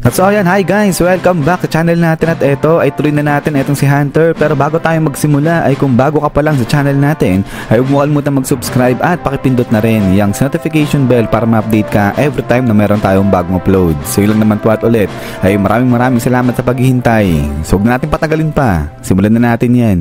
At so ayan, hi guys! Welcome back sa channel natin at eto ay tuloy na natin etong si Hunter. Pero bago tayo magsimula ay kung bago ka pa lang sa channel natin ay huwag mo kalimutan mag-subscribe at pakipindot na rin yung notification bell para ma-update ka every time na meron tayong bagong upload. So yun lang naman po at ulit ay maraming salamat sa paghihintay. So huwag na natin patagalin pa, simulan na natin yan.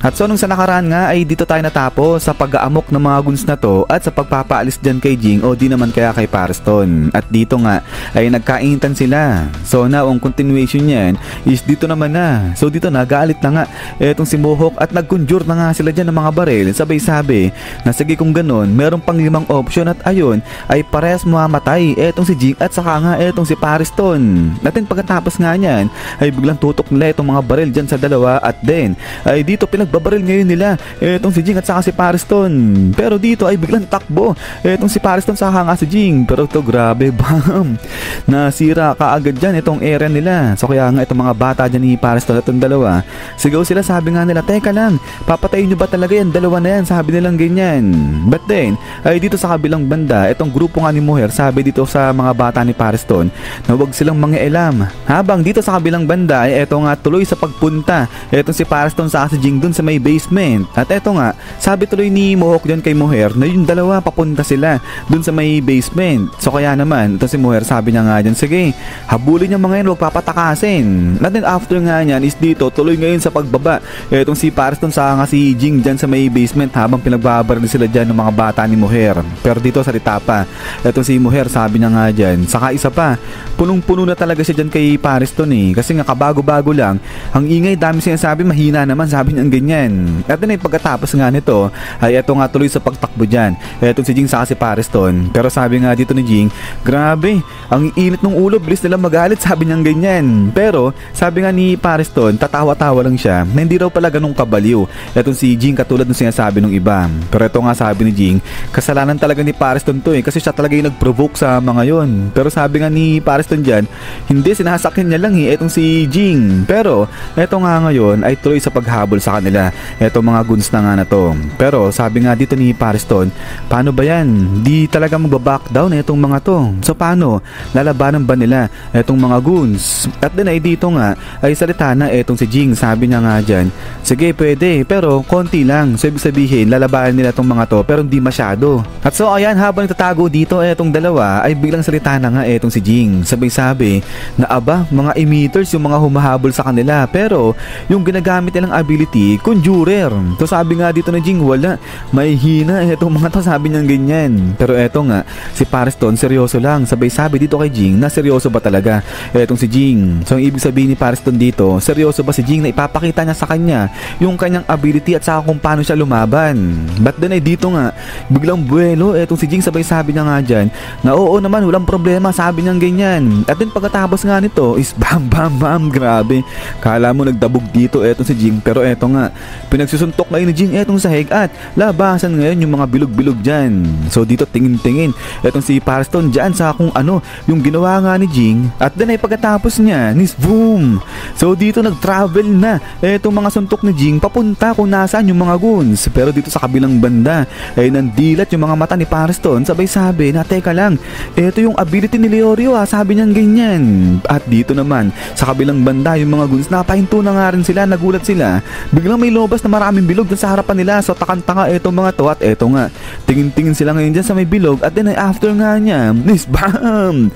At so nung sa nakaraan nga ay dito tayo natapos sa pag-aamok ng mga guns na to at sa pagpapaalis dyan kay Jing o di naman kaya kay Parston. At dito nga ay nagkainitan sila. So now ang continuation niyan is dito naman na. So dito na galit na nga etong si Mohawk at nag-conjure na nga sila dyan ng mga baril. Sabay sabi na sige kung ganun meron pang 5 option at ayun ay parehas mamamatay etong si Jing at saka nga etong si Parston. Natin pagkatapos nga niyan ay biglang tutok nila itong mga baril dyan sa dalawa at then ay dito pinagbabaril ngayon nila etong si Jing at saka si Parston. Pero dito ay biglang takbo etong si Parston saka nga si Jing. Pero to grabe bam, nasira kaagad dyan itong area nila. So kaya nga itong mga bata dyan ni Parston at itong dalawa sigaw sila, sabi nga nila teka lang, papatayin nyo ba talaga yan dalawa na yan, sabi nilang ganyan. But then ay dito sa kabilang banda itong grupo nga ni Moher sabi dito sa mga bata ni Parston na huwag silang mangialam. Habang dito sa kabilang banda ay eto nga tuloy sa pagpunta etong si Parston sa si Jing dun sa may basement. At eto nga sabi tuloy ni Mohawk dyan kay Moher na yung dalawa papunta sila dun sa may basement. So kaya naman ito si Moher sabi niya nga dyan sige habulin yung mga yan, huwag papatakasin. And then after nga yan is dito tuloy ngayon sa pagbaba etong si Parston sa nga si Jing dyan sa may basement habang pinagbabaril sila dyan ng mga bata ni Moher. Pero dito salita pa etong si Moher sabi niya nga dyan saka isa pa punong-puno na talaga siya dyan kay Parston kasi nga kabago-bago lang ang ingay, dami sinasabi, mahina naman sabi niya ganyan. At then ay pagkatapos nga nito ay eto nga tuloy sa pagtakbo dyan etong si Jing saka si Parston. Pero sabi nga dito ni Jing grabe ang init ng ulo, bilis nila magalit sabi niya ganyan. Pero sabi nga ni Parston tatawa-tawa lang siya na hindi raw pala ganung kabaliw etong si Jing katulad ng sinasabi ng iba. Pero eto nga sabi ni Jing kasalanan talaga ni Parston to kasi siya talaga yung nag-provoke sa mga yon. Pero sabi nga ni Parston dyan hindi, sinasakyan niya lang etong si Jing. Pero eto nga ngayon ay tuloy sa paghabol sa kanila etong mga guns na nga na to. Pero sabi nga dito ni Parston paano ba yan, di talaga magbaback down etong mga to. So paano, lalabanan ba nila etong mga guns? At din ay dito nga ay salita na etong si Jing, sabi niya nga dyan sige pwede pero konti lang. So ibig sabihin lalabanan nila etong mga to pero hindi masyado. At so ayan habang tatago dito etong dalawa ay biglang salita na nga etong si Jing. Sabay sabi na aba mga emitters yung mga humahabol sa kanila pero yung ginagamit nilang ability conjurer. So sabi nga dito na Jing wala, may hina etong mga to sabi niya ganyan. Pero eto nga si Parston seryoso lang. Sabay sabi dito kay Jing na seryoso ba talaga etong si Jing. So ang ibig sabihin ni Parston dito, seryoso ba si Jing na ipapakita niya sa kanya yung kanyang ability at saka kung paano siya lumaban. But then ay dito nga biglang buwelo etong si Jing. Sabay sabi niya nga dyan na oo naman walang problema sabi niya ganyan. At then pagkatapos nga nito is bam grabe, kala mo nagdabog dito etong si Jing. Pero eto nga pinagsusuntok ngayon ni Jing etong sahig at labasan ngayon yung mga bilog-bilog dyan. So dito tingin-tingin etong si Parston dyan sa kung ano yung ginawa nga ni Jing. At then ay pagkatapos niya nis boom, so dito nag-travel na etong mga suntok ni Jing papunta kung nasaan yung mga guns. Pero dito sa kabilang banda ay nandilat yung mga mata ni Parston. Sabay sabi na teka lang, eto yung ability ni Leorio sabi niya ganyan. At dito naman sa kabilang banda yung mga guns napahinto na nga rin sila, nagulat sila biglang may lobas na maraming bilog dun sa harapan nila. So takang-tanga etong mga to at eto nga tingin-tingin sila ngayon dyan sa may bilog. At then after nga niya nis bam,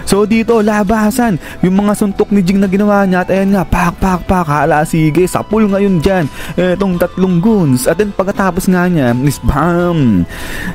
so dito labasan yung mga suntok ni Jing na ginawa niya. At ayan nga pak hala sige sapul ngayon dyan etong 3 guns. At then pagkatapos nga niya nis bam,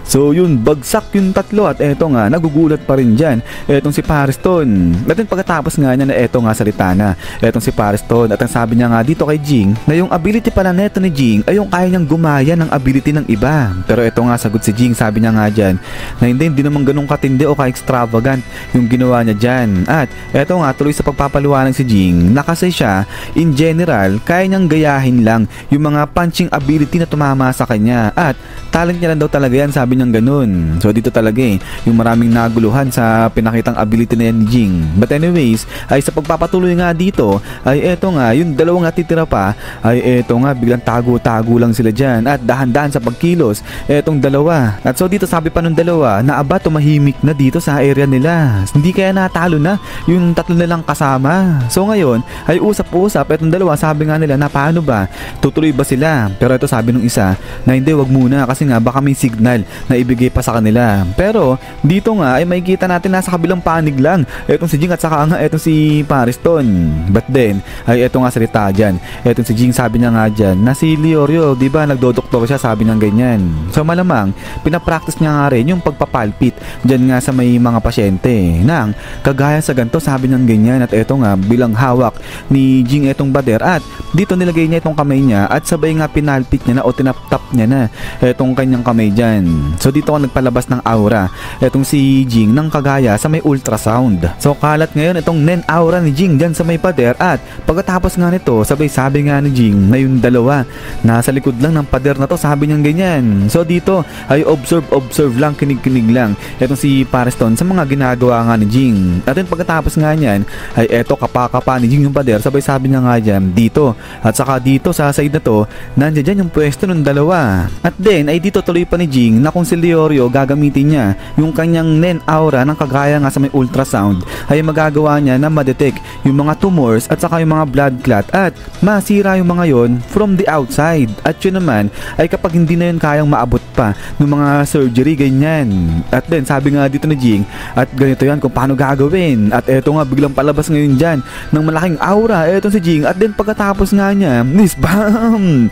so yun bagsak yung 3 at eto nga nagugulat pa rin dyan etong si Parston. At then pagkatapos nga niya na eto nga salita na etong si Parston. At ang sabi niya nga dito kay Jing na yung ability pala neto ni Jing ay yung kaya niyang gumaya ng ability ng iba. Pero ito nga sagot si Jing, sabi niya nga dyan na hindi naman ganun katindi o ka-extravagant yung ginawa niya dyan. At ito nga tuloy sa pagpapaliwanag si Jing na kasi siya in general kaya niyang gayahin lang yung mga punching ability na tumama sa kanya at talent niya lang daw talaga yan, sabi niya ganun. So dito talaga yung maraming naguluhan sa pinakitang ability na yan ni Jing. But anyways, ay sa pagpapatuloy nga dito ay eto nga yung dalawang natitira pa ay eto nga biglang tago-tago lang sila dyan at dahan-dahan sa pagkilos etong dalawa. At so dito sabi pa nung dalawa na aba tumahimik na dito sa area nila, hindi kaya natalo na yung tatlo nilang kasama. So ngayon ay usap-usap etong dalawa, sabi nga nila na paano ba, tutuloy ba sila? Pero ito sabi nung isa na hindi, wag muna kasi nga baka may signal na ibigay pa sa kanila. Pero dito nga ay makikita natin nasa kabilang panig lang etong si Jing at saka nga etong si Pariston. But then ay eto nga salita dyan etong si Jing, sabi niya nga dyan na si Leorio, diba nagdodoktor siya, sabi niya ganyan. So malamang pinapractice niya nga rin yung pagpapalpit dyan nga sa may mga pasyente nang kagaya sa ganito, sabi niya ganyan. At eto nga bilang hawak ni Jing etong bader at dito nilagay niya itong kamay niya at sabay nga pinalpit niya na o tinap-tap niya na etong kanyang kamay dyan. So dito nga nagpalabas ng aura etong si Jing ng kagaya sa may ultrasound. So kalat ngayon itong nen aura ni Jing dyan sa may pader at pagkatapos nga nito sabay sabi nga ni Jing na yung dalawa nasa likod lang ng pader na to, sabi niya ganyan. So dito ay observe lang, kinig-kinig lang etong si Pariston sa mga ginagawa nga ni Jing. At then pagkatapos nga niyan ay eto kapakapa ni Jing yung pader, sabay sabi niya nga dyan dito at saka dito sa side na to nandiyan dyan yung pwesto ng dalawa. At then ay dito tuloy pa ni Jing na kung si Leorio gagamitin niya yung kanyang nen aura ng kagaya nga sa may ultrasound ay magagawa niya na ma-detect yung mga tumors at saka yung mga blood clot at masira yung mga yon from the outside. At yun naman ay kapag hindi na yun kayang maabot pa ng mga surgery ganyan. At then sabi nga dito ni Jing at ganito yan kung paano gagawin. At eto nga biglang palabas ngayon dyan ng malaking aura etong si Jing. At then pagkatapos nga niya bam!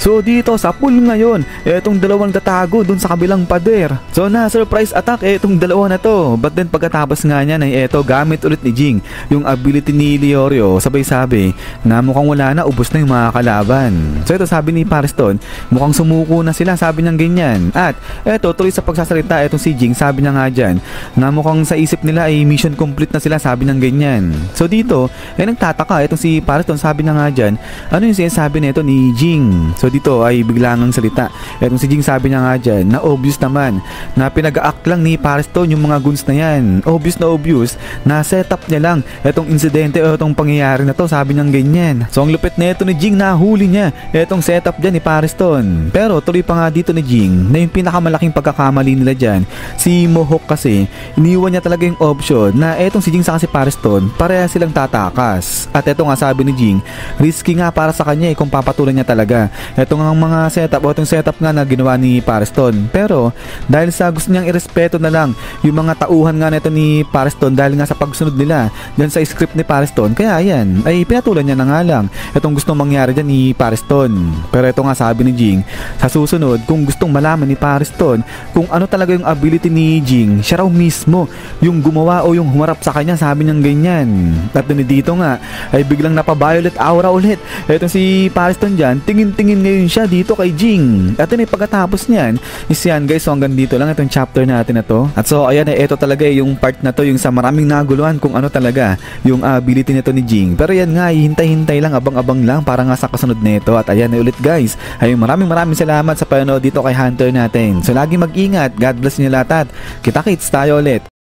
So dito sa pool ngayon etong dalawang tatago dun sa kabilang pader. So na surprise attack etong dalawa na to. But then pagkatapos nga niya ay eto gamit ulit ni Jing yung ability ni Leorio, sabay sabi na mukhang wala na, ubos na yung mga kalaban. So ito sabi ni Pariston mukhang sumuko na sila, sabi niya ganyan. At eto tuloy sa pagsasalita etong si Jing, sabi niya nga dyan na mukhang sa isip nila ay mission complete na sila, sabi niya ganyan. So dito ay nagtataka etong si Pariston, sabi niya nga dyan ano yung sinasabi nito ni Jing. So dito ay biglangang salita etong si Jing, sabi niya nga dyan na obvious naman na pinag-act lang ni Pariston yung mga guns na yan. Obvious na setup niya lang etong insidente o etong pangyayari na to, sabi niya ganyan. So ang lupit na ito ni Jing, nahuli niya etong setup dyan ni Pariston. Pero tuloy pa nga dito ni Jing na yung pinakamalaking pagkakamali nila dyan, si Mohawk kasi iniwan niya talaga yung option na etong si Jing sa si Pariston pareha silang tatakas. At eto nga sabi ni Jing risky nga para sa kanya kung papatulan niya talaga etong mga setup o etong setup nga na ginawa ni Pariston. Pero dahil sa gusto niyang irespeto na lang yung mga tauhan nga neto ni Pariston dahil nga sa pagsunod nila dyan sa script ni Pariston, kaya yan ay pinatulan niya na nga lang etong gustong mangyari dyan ni Pariston. Pero ito nga sabi ni Jing sa susunod kung gustong malaman ni Pariston kung ano talaga yung ability ni Jing, siya raw mismo yung gumawa o yung humarap sa kanya, sabi niya ganyan. At dito nga ay biglang napa-violet aura ulit etong si Pariston dyan, tingin-tingin ngayon siya dito kay Jing. At yun pagkatapos niyan is yan guys, so hanggang dito lang itong chapter natin na to. At so ayan ito talaga yung part na to yung sa maraming naguluhan kung ano talaga yung ability nito ni Jing. Pero yan nga, hintay-hintay lang, abang-abang lang para nga sa kasunod nito. At ayan na ulit guys, ay maraming salamat sa panonood dito kay Hunter natin. So lagi mag-ingat, God bless niyo lahat at kita-kits tayo ulit.